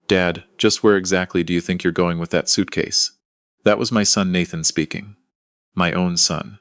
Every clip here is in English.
Dad, just where exactly do you think you're going with that suitcase? That was my son Nathan speaking. My own son.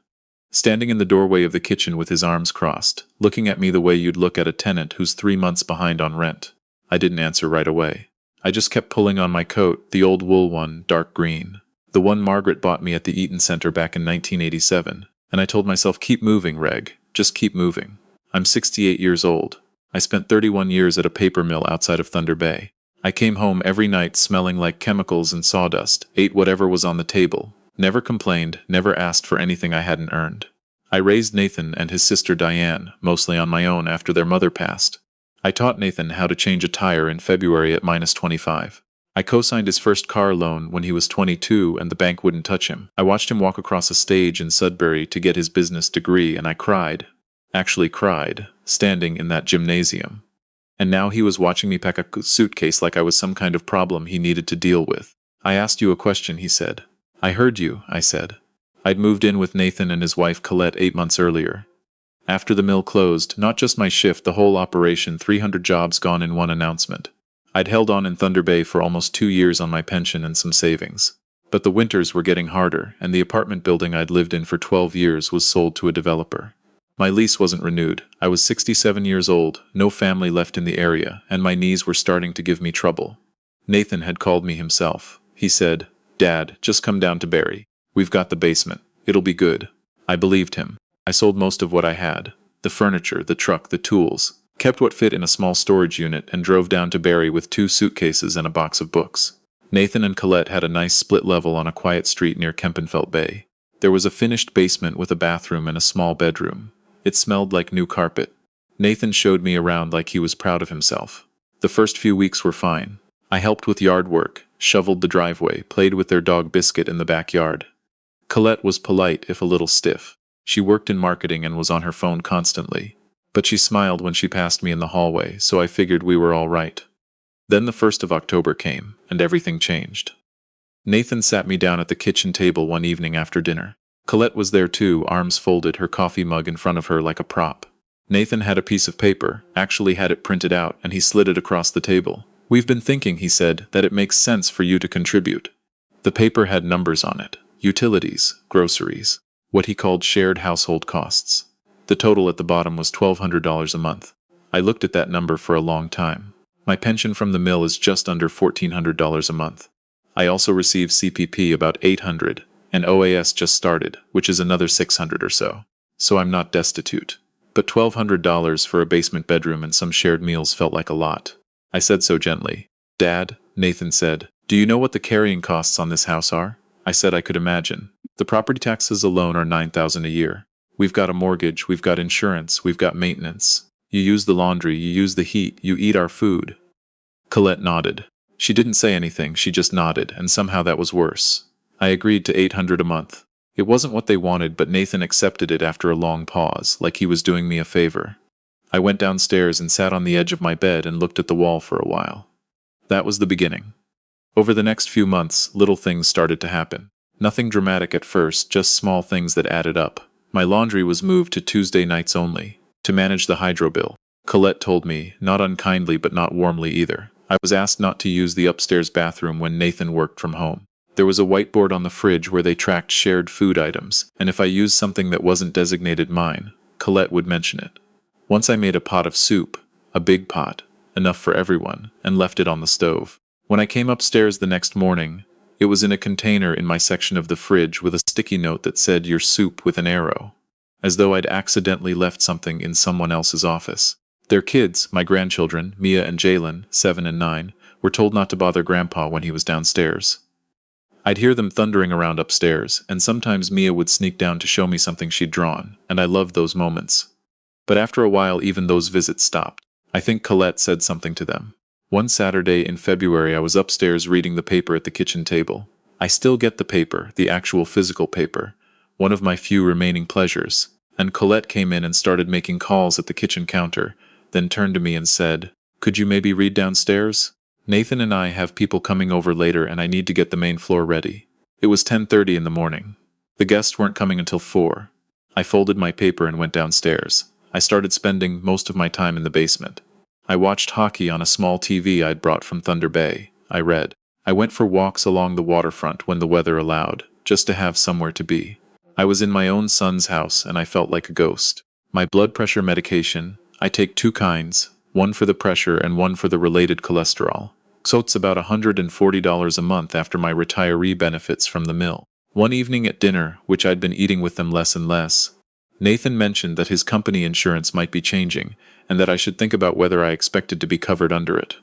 Standing in the doorway of the kitchen with his arms crossed, looking at me the way you'd look at a tenant who's 3 months behind on rent. I didn't answer right away. I just kept pulling on my coat, the old wool one, dark green. The one Margaret bought me at the Eaton Center back in 1987. And I told myself, keep moving, Reg. Just keep moving. I'm 68 years old. I spent 31 years at a paper mill outside of Thunder Bay. I came home every night smelling like chemicals and sawdust, ate whatever was on the table, never complained, never asked for anything I hadn't earned. I raised Nathan and his sister Diane, mostly on my own after their mother passed. I taught Nathan how to change a tire in February at -25. I co-signed his first car loan when he was 22 and the bank wouldn't touch him. I watched him walk across a stage in Sudbury to get his business degree and I cried. Actually cried, standing in that gymnasium. And now he was watching me pack a suitcase like I was some kind of problem he needed to deal with. I asked you a question, he said. I heard you, I said. I'd moved in with Nathan and his wife Colette 8 months earlier. After the mill closed, not just my shift, the whole operation, 300 jobs gone in one announcement. I'd held on in Thunder Bay for almost 2 years on my pension and some savings. But the winters were getting harder, and the apartment building I'd lived in for 12 years was sold to a developer. My lease wasn't renewed. I was 67 years old, no family left in the area, and my knees were starting to give me trouble. Nathan had called me himself. He said, Dad, just come down to Barrie. We've got the basement. It'll be good. I believed him. I sold most of what I had. The furniture, the truck, the tools. Kept what fit in a small storage unit and drove down to Barrie with 2 suitcases and a box of books. Nathan and Colette had a nice split level on a quiet street near Kempenfelt Bay. There was a finished basement with a bathroom and a small bedroom. It smelled like new carpet. Nathan showed me around like he was proud of himself. The first few weeks were fine. I helped with yard work, shoveled the driveway, played with their dog Biscuit in the backyard. Colette was polite, if a little stiff. She worked in marketing and was on her phone constantly. But she smiled when she passed me in the hallway, so I figured we were all right. Then the 1st of October came, and everything changed. Nathan sat me down at the kitchen table one evening after dinner. Colette was there too, arms folded, her coffee mug in front of her like a prop. Nathan had a piece of paper, actually had it printed out, and he slid it across the table. We've been thinking, he said, that it makes sense for you to contribute. The paper had numbers on it. Utilities, groceries, what he called shared household costs. The total at the bottom was $1,200 a month. I looked at that number for a long time. My pension from the mill is just under $1,400 a month. I also receive CPP about $800, and OAS just started, which is another $600 or so. So I'm not destitute. But $1,200 for a basement bedroom and some shared meals felt like a lot. I said so gently. Dad, Nathan said, do you know what the carrying costs on this house are? I said I could imagine. The property taxes alone are $9,000 a year. We've got a mortgage, we've got insurance, we've got maintenance. You use the laundry, you use the heat, you eat our food. Colette nodded. She didn't say anything, she just nodded, and somehow that was worse. I agreed to $800 a month. It wasn't what they wanted, but Nathan accepted it after a long pause, like he was doing me a favor. I went downstairs and sat on the edge of my bed and looked at the wall for a while. That was the beginning. Over the next few months, little things started to happen. Nothing dramatic at first, just small things that added up. My laundry was moved to Tuesday nights only, to manage the hydro bill. Colette told me, not unkindly but not warmly either. I was asked not to use the upstairs bathroom when Nathan worked from home. There was a whiteboard on the fridge where they tracked shared food items, and if I used something that wasn't designated mine, Colette would mention it. Once I made a pot of soup, a big pot, enough for everyone, and left it on the stove. When I came upstairs the next morning, it was in a container in my section of the fridge with a sticky note that said, your soup with an arrow. As though I'd accidentally left something in someone else's office. Their kids, my grandchildren, Mia and Jalen, 7 and 9, were told not to bother Grandpa when he was downstairs. I'd hear them thundering around upstairs, and sometimes Mia would sneak down to show me something she'd drawn, and I loved those moments. But after a while even those visits stopped. I think Colette said something to them. One Saturday in February I was upstairs reading the paper at the kitchen table. I still get the paper, the actual physical paper, one of my few remaining pleasures, and Colette came in and started making calls at the kitchen counter, then turned to me and said, could you maybe read downstairs? Nathan and I have people coming over later and I need to get the main floor ready. It was 10:30 in the morning. The guests weren't coming until 4. I folded my paper and went downstairs. I started spending most of my time in the basement. I watched hockey on a small TV I'd brought from Thunder Bay. I read. I went for walks along the waterfront when the weather allowed, just to have somewhere to be. I was in my own son's house and I felt like a ghost. My blood pressure medication, I take two kinds, one for the pressure and one for the related cholesterol. So it's about $140 a month after my retiree benefits from the mill. One evening at dinner, which I'd been eating with them less and less, Nathan mentioned that his company insurance might be changing, and that I should think about whether I expected to be covered under it.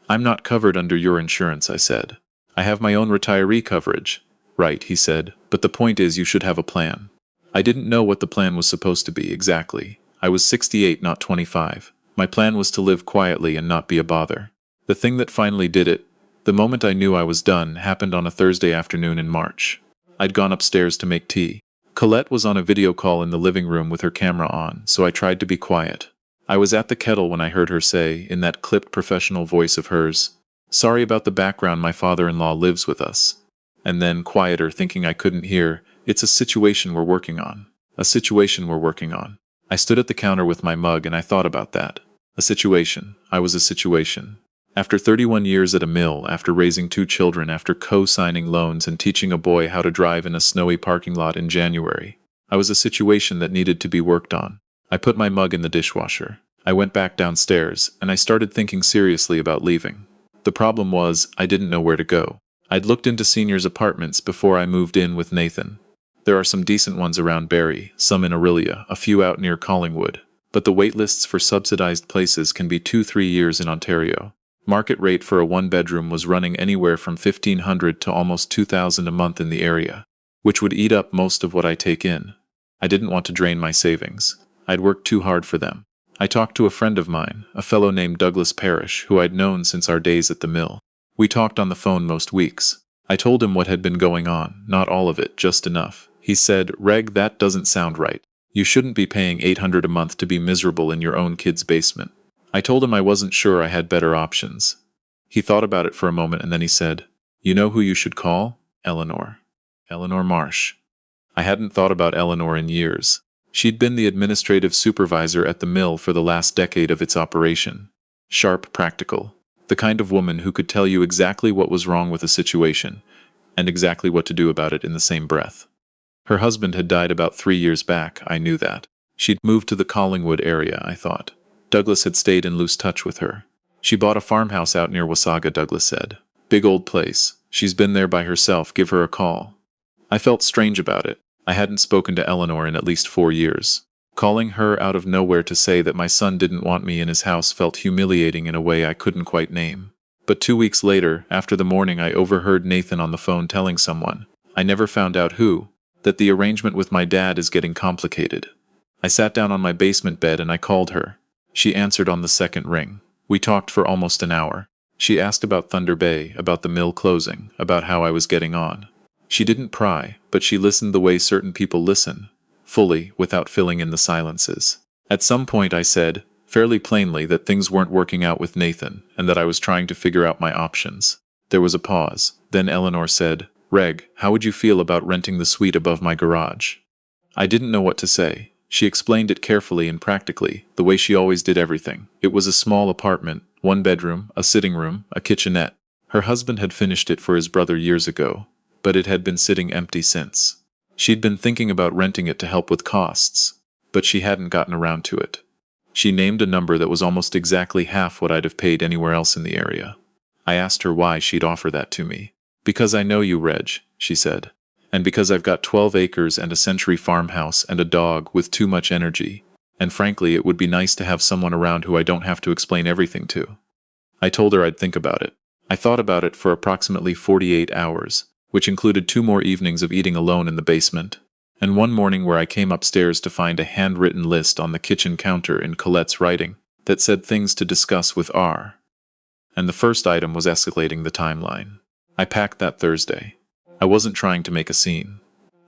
I'm not covered under your insurance, I said. I have my own retiree coverage. Right, he said, but the point is you should have a plan. I didn't know what the plan was supposed to be exactly. I was 68, not 25. My plan was to live quietly and not be a bother. The thing that finally did it, the moment I knew I was done, happened on a Thursday afternoon in March. I'd gone upstairs to make tea. Colette was on a video call in the living room with her camera on, so I tried to be quiet. I was at the kettle when I heard her say, in that clipped professional voice of hers, "Sorry about the background, my father-in-law lives with us." And then, quieter, thinking I couldn't hear, "It's a situation we're working on. A situation we're working on." I stood at the counter with my mug and I thought about that. A situation. I was a situation. After 31 years at a mill, after raising 2 children, after co-signing loans and teaching a boy how to drive in a snowy parking lot in January, I was a situation that needed to be worked on. I put my mug in the dishwasher. I went back downstairs, and I started thinking seriously about leaving. The problem was, I didn't know where to go. I'd looked into seniors' apartments before I moved in with Nathan. There are some decent ones around Barrie, some in Aurelia, a few out near Collingwood. But the wait lists for subsidized places can be 2-3 years in Ontario. Market rate for a one-bedroom was running anywhere from $1,500 to almost $2,000 a month in the area, which would eat up most of what I take in. I didn't want to drain my savings. I'd worked too hard for them. I talked to a friend of mine, a fellow named Douglas Parrish, who I'd known since our days at the mill. We talked on the phone most weeks. I told him what had been going on, not all of it, just enough. He said, "Reg, that doesn't sound right. You shouldn't be paying $800 a month to be miserable in your own kid's basement." I told him I wasn't sure I had better options. He thought about it for a moment and then he said, "You know who you should call? Eleanor. Eleanor Marsh." I hadn't thought about Eleanor in years. She'd been the administrative supervisor at the mill for the last decade of its operation. Sharp, practical. The kind of woman who could tell you exactly what was wrong with a situation, and exactly what to do about it in the same breath. Her husband had died about 3 years back, I knew that. She'd moved to the Collingwood area, I thought. Douglas had stayed in loose touch with her. "She bought a farmhouse out near Wasaga," Douglas said. "Big old place. She's been there by herself. Give her a call." I felt strange about it. I hadn't spoken to Eleanor in at least 4 years. Calling her out of nowhere to say that my son didn't want me in his house felt humiliating in a way I couldn't quite name. But 2 weeks later, after the morning I overheard Nathan on the phone telling someone, I never found out who, that the arrangement with my dad is getting complicated. I sat down on my basement bed and I called her. She answered on the second ring. We talked for almost an hour. She asked about Thunder Bay, about the mill closing, about how I was getting on. She didn't pry, but she listened the way certain people listen, fully, without filling in the silences. At some point I said, fairly plainly, that things weren't working out with Nathan, and that I was trying to figure out my options. There was a pause. Then Eleanor said, "Reg, how would you feel about renting the suite above my garage?" I didn't know what to say. She explained it carefully and practically, the way she always did everything. It was a small apartment, 1 bedroom, a sitting room, a kitchenette. Her husband had finished it for his brother years ago, but it had been sitting empty since. She'd been thinking about renting it to help with costs, but she hadn't gotten around to it. She named a number that was almost exactly half what I'd have paid anywhere else in the area. I asked her why she'd offer that to me. "Because I know you, Reg," she said. "And because I've got 12 acres and a century farmhouse and a dog with too much energy. And frankly, it would be nice to have someone around who I don't have to explain everything to." I told her I'd think about it. I thought about it for approximately 48 hours, which included 2 more evenings of eating alone in the basement, and one morning where I came upstairs to find a handwritten list on the kitchen counter in Colette's writing that said things to discuss with R. And the first item was escalating the timeline. I packed that Thursday. I wasn't trying to make a scene.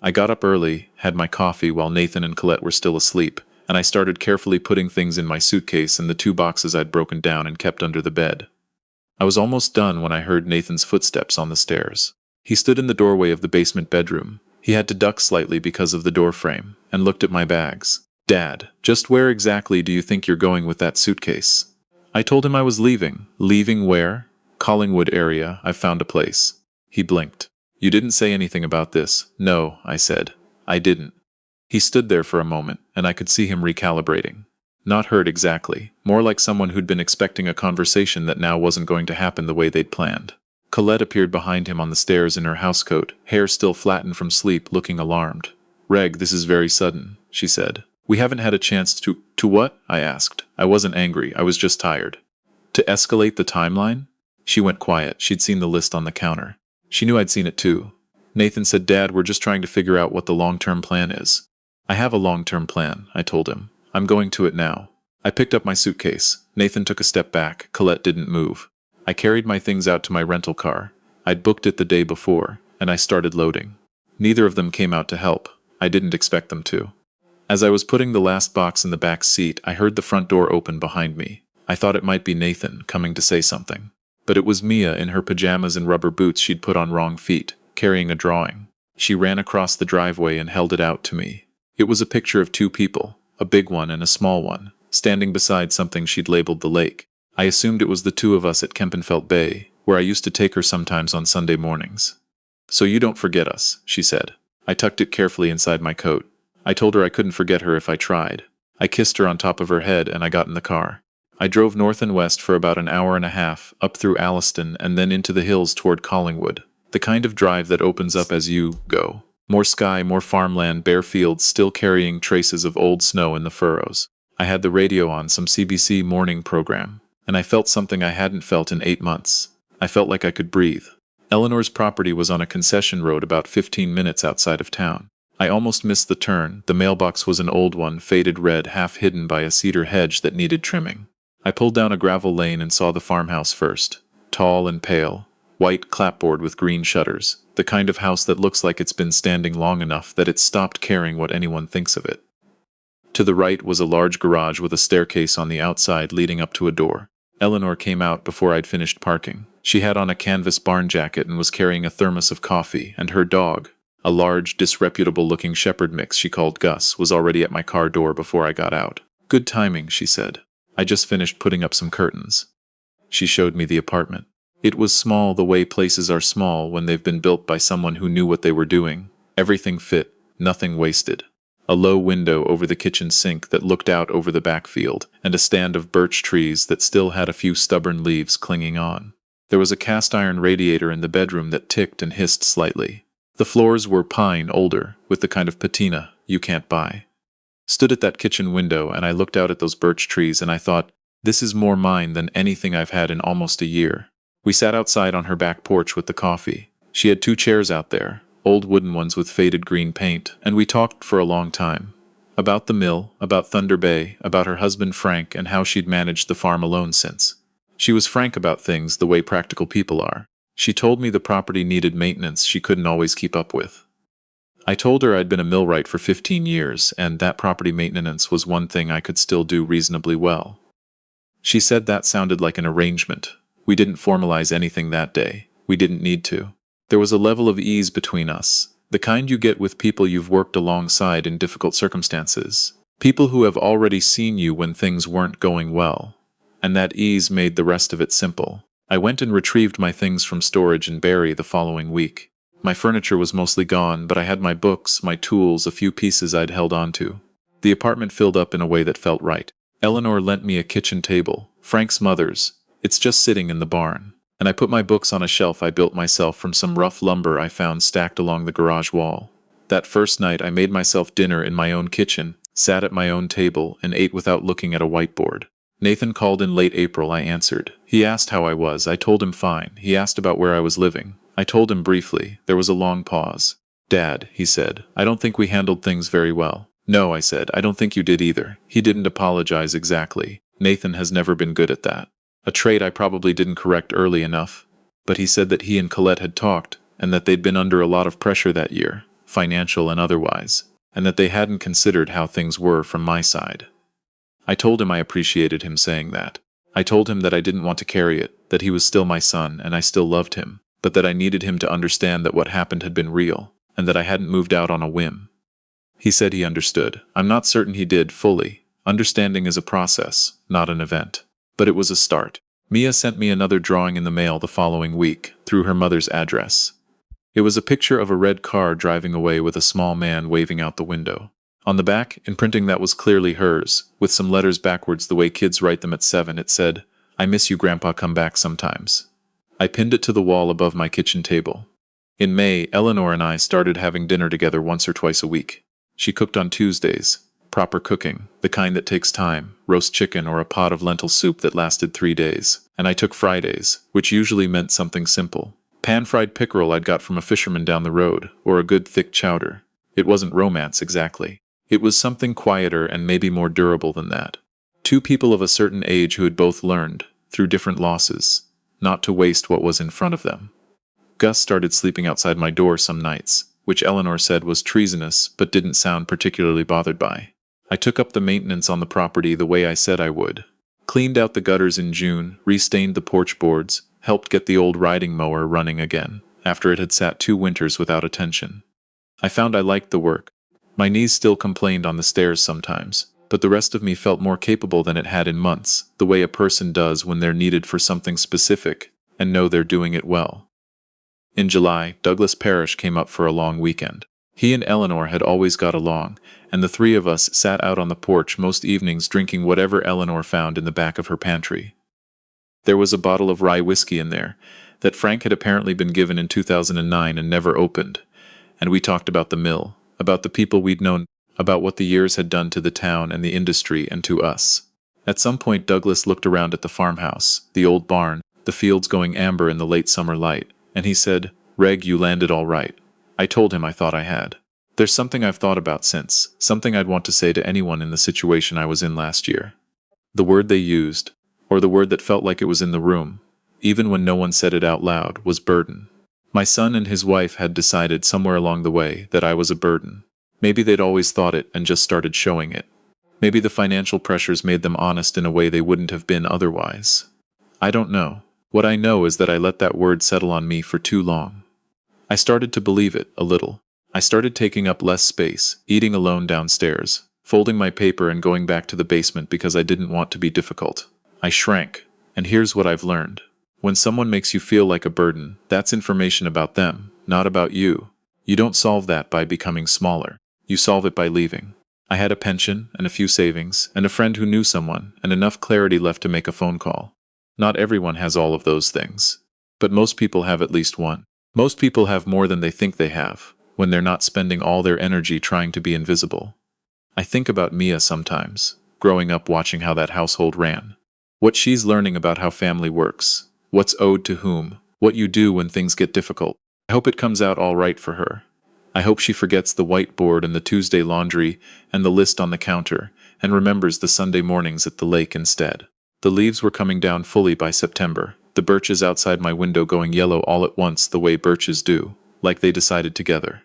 I got up early, had my coffee while Nathan and Colette were still asleep, and I started carefully putting things in my suitcase and the 2 boxes I'd broken down and kept under the bed. I was almost done when I heard Nathan's footsteps on the stairs. He stood in the doorway of the basement bedroom. He had to duck slightly because of the door frame, and looked at my bags. "Dad, just where exactly do you think you're going with that suitcase?" I told him I was leaving. "Leaving where?" Collingwood area, I've found a place. He blinked. You didn't say anything about this. No, I said. I didn't. He stood there for a moment, and I could see him recalibrating. Not hurt exactly, more like someone who'd been expecting a conversation that now wasn't going to happen the way they'd planned. Colette appeared behind him on the stairs in her housecoat, hair still flattened from sleep, looking alarmed. Reg, this is very sudden, she said. We haven't had a chance to— To what? I asked. I wasn't angry, I was just tired. To escalate the timeline? She went quiet. She'd seen the list on the counter. She knew I'd seen it too. Nathan said, Dad, we're just trying to figure out what the long-term plan is. I have a long-term plan, I told him. I'm going to it now. I picked up my suitcase. Nathan took a step back. Colette didn't move. I carried my things out to my rental car. I'd booked it the day before, and I started loading. Neither of them came out to help. I didn't expect them to. As I was putting the last box in the back seat, I heard the front door open behind me. I thought it might be Nathan coming to say something. But it was Mia in her pajamas and rubber boots she'd put on wrong feet, carrying a drawing. She ran across the driveway and held it out to me. It was a picture of two people, a big one and a small one, standing beside something she'd labeled the lake. I assumed it was the two of us at Kempenfelt Bay, where I used to take her sometimes on Sunday mornings. So you don't forget us, she said. I tucked it carefully inside my coat. I told her I couldn't forget her if I tried. I kissed her on top of her head and I got in the car. I drove north and west for about an hour and a half, up through Alliston and then into the hills toward Collingwood. The kind of drive that opens up as you go. More sky, more farmland, bare fields still carrying traces of old snow in the furrows. I had the radio on, some CBC morning program, and I felt something I hadn't felt in 8 months. I felt like I could breathe. Eleanor's property was on a concession road about 15 minutes outside of town. I almost missed the turn. The mailbox was an old one, faded red, half hidden by a cedar hedge that needed trimming. I pulled down a gravel lane and saw the farmhouse first. Tall and pale, white clapboard with green shutters, the kind of house that looks like it's been standing long enough that it's stopped caring what anyone thinks of it. To the right was a large garage with a staircase on the outside leading up to a door. Eleanor came out before I'd finished parking. She had on a canvas barn jacket and was carrying a thermos of coffee, and her dog, a large, disreputable-looking shepherd mix she called Gus, was already at my car door before I got out. Good timing, she said. I just finished putting up some curtains. She showed me the apartment. It was small the way places are small when they've been built by someone who knew what they were doing. Everything fit, nothing wasted. A low window over the kitchen sink that looked out over the backfield, and a stand of birch trees that still had a few stubborn leaves clinging on. There was a cast-iron radiator in the bedroom that ticked and hissed slightly. The floors were pine, older, with the kind of patina you can't buy. Stood at that kitchen window and I looked out at those birch trees and I thought, this is more mine than anything I've had in almost a year. We sat outside on her back porch with the coffee. She had 2 chairs out there, old wooden ones with faded green paint, and we talked for a long time. About the mill, about Thunder Bay, about her husband Frank and how she'd managed the farm alone since. She was frank about things the way practical people are. She told me the property needed maintenance she couldn't always keep up with. I told her I'd been a millwright for 15 years, and that property maintenance was one thing I could still do reasonably well. She said that sounded like an arrangement. We didn't formalize anything that day. We didn't need to. There was a level of ease between us, the kind you get with people you've worked alongside in difficult circumstances. People who have already seen you when things weren't going well. And that ease made the rest of it simple. I went and retrieved my things from storage in Barrie the following week. My furniture was mostly gone, but I had my books, my tools, a few pieces I'd held onto. The apartment filled up in a way that felt right. Eleanor lent me a kitchen table, Frank's mother's. It's just sitting in the barn. And I put my books on a shelf I built myself from some rough lumber I found stacked along the garage wall. That first night I made myself dinner in my own kitchen, sat at my own table, and ate without looking at a whiteboard. Nathan called in late April, I answered. He asked how I was. I told him fine. He asked about where I was living. I told him briefly. There was a long pause. Dad, he said, I don't think we handled things very well. No, I said, I don't think you did either. He didn't apologize exactly. Nathan has never been good at that. A trait I probably didn't correct early enough. But he said that he and Colette had talked, and that they'd been under a lot of pressure that year, financial and otherwise, and that they hadn't considered how things were from my side. I told him I appreciated him saying that. I told him that I didn't want to carry it, that he was still my son and I still loved him, but that I needed him to understand that what happened had been real, and that I hadn't moved out on a whim. He said he understood. I'm not certain he did fully. Understanding is a process, not an event. But it was a start. Mia sent me another drawing in the mail the following week, through her mother's address. It was a picture of a red car driving away with a small man waving out the window. On the back, in printing that was clearly hers, with some letters backwards the way kids write them at 7, it said, "I miss you, Grandpa, come back sometimes." I pinned it to the wall above my kitchen table. In May, Eleanor and I started having dinner together once or twice a week. She cooked on Tuesdays. Proper cooking, the kind that takes time, roast chicken or a pot of lentil soup that lasted 3 days. And I took Fridays, which usually meant something simple. Pan-fried pickerel I'd got from a fisherman down the road, or a good thick chowder. It wasn't romance exactly. It was something quieter and maybe more durable than that. Two people of a certain age who had both learned, through different losses, not to waste what was in front of them. Gus started sleeping outside my door some nights, which Eleanor said was treasonous but didn't sound particularly bothered by. I took up the maintenance on the property the way I said I would. Cleaned out the gutters in June, restained the porch boards, helped get the old riding mower running again, after it had sat 2 winters without attention. I found I liked the work. My knees still complained on the stairs sometimes, but the rest of me felt more capable than it had in months, the way a person does when they're needed for something specific, and know they're doing it well. In July, Douglas Parrish came up for a long weekend. He and Eleanor had always got along, and the 3 of us sat out on the porch most evenings drinking whatever Eleanor found in the back of her pantry. There was a bottle of rye whiskey in there that Frank had apparently been given in 2009 and never opened, and we talked about the mill, about the people we'd known, about what the years had done to the town and the industry and to us. At some point Douglas looked around at the farmhouse, the old barn, the fields going amber in the late summer light, and he said, "Reg, you landed all right." I told him I thought I had. There's something I've thought about since, something I'd want to say to anyone in the situation I was in last year. The word they used, or the word that felt like it was in the room, even when no one said it out loud, was burden. My son and his wife had decided somewhere along the way that I was a burden. Maybe they'd always thought it and just started showing it. Maybe the financial pressures made them honest in a way they wouldn't have been otherwise. I don't know. What I know is that I let that word settle on me for too long. I started to believe it, a little. I started taking up less space, eating alone downstairs, folding my paper and going back to the basement because I didn't want to be difficult. I shrank, and here's what I've learned. When someone makes you feel like a burden, that's information about them, not about you. You don't solve that by becoming smaller. You solve it by leaving. I had a pension, and a few savings, and a friend who knew someone, and enough clarity left to make a phone call. Not everyone has all of those things. But most people have at least one. Most people have more than they think they have, when they're not spending all their energy trying to be invisible. I think about Mia sometimes, growing up watching how that household ran. What she's learning about how family works, what's owed to whom, what you do when things get difficult. I hope it comes out all right for her. I hope she forgets the whiteboard and the Tuesday laundry and the list on the counter, and remembers the Sunday mornings at the lake instead. The leaves were coming down fully by September, the birches outside my window going yellow all at once the way birches do, like they decided together.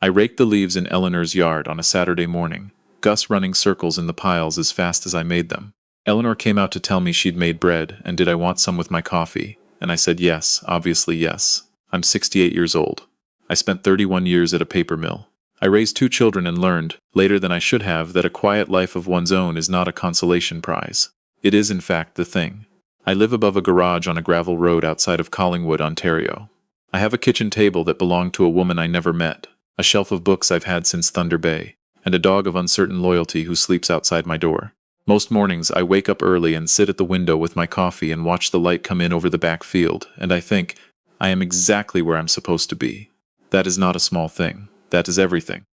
I raked the leaves in Eleanor's yard on a Saturday morning, Gus running circles in the piles as fast as I made them. Eleanor came out to tell me she'd made bread, and did I want some with my coffee, and I said yes, obviously yes. I'm 68 years old. I spent 31 years at a paper mill. I raised 2 children and learned, later than I should have, that a quiet life of one's own is not a consolation prize. It is in fact the thing. I live above a garage on a gravel road outside of Collingwood, Ontario. I have a kitchen table that belonged to a woman I never met, a shelf of books I've had since Thunder Bay, and a dog of uncertain loyalty who sleeps outside my door. Most mornings I wake up early and sit at the window with my coffee and watch the light come in over the back field, and I think, I am exactly where I'm supposed to be. That is not a small thing. That is everything.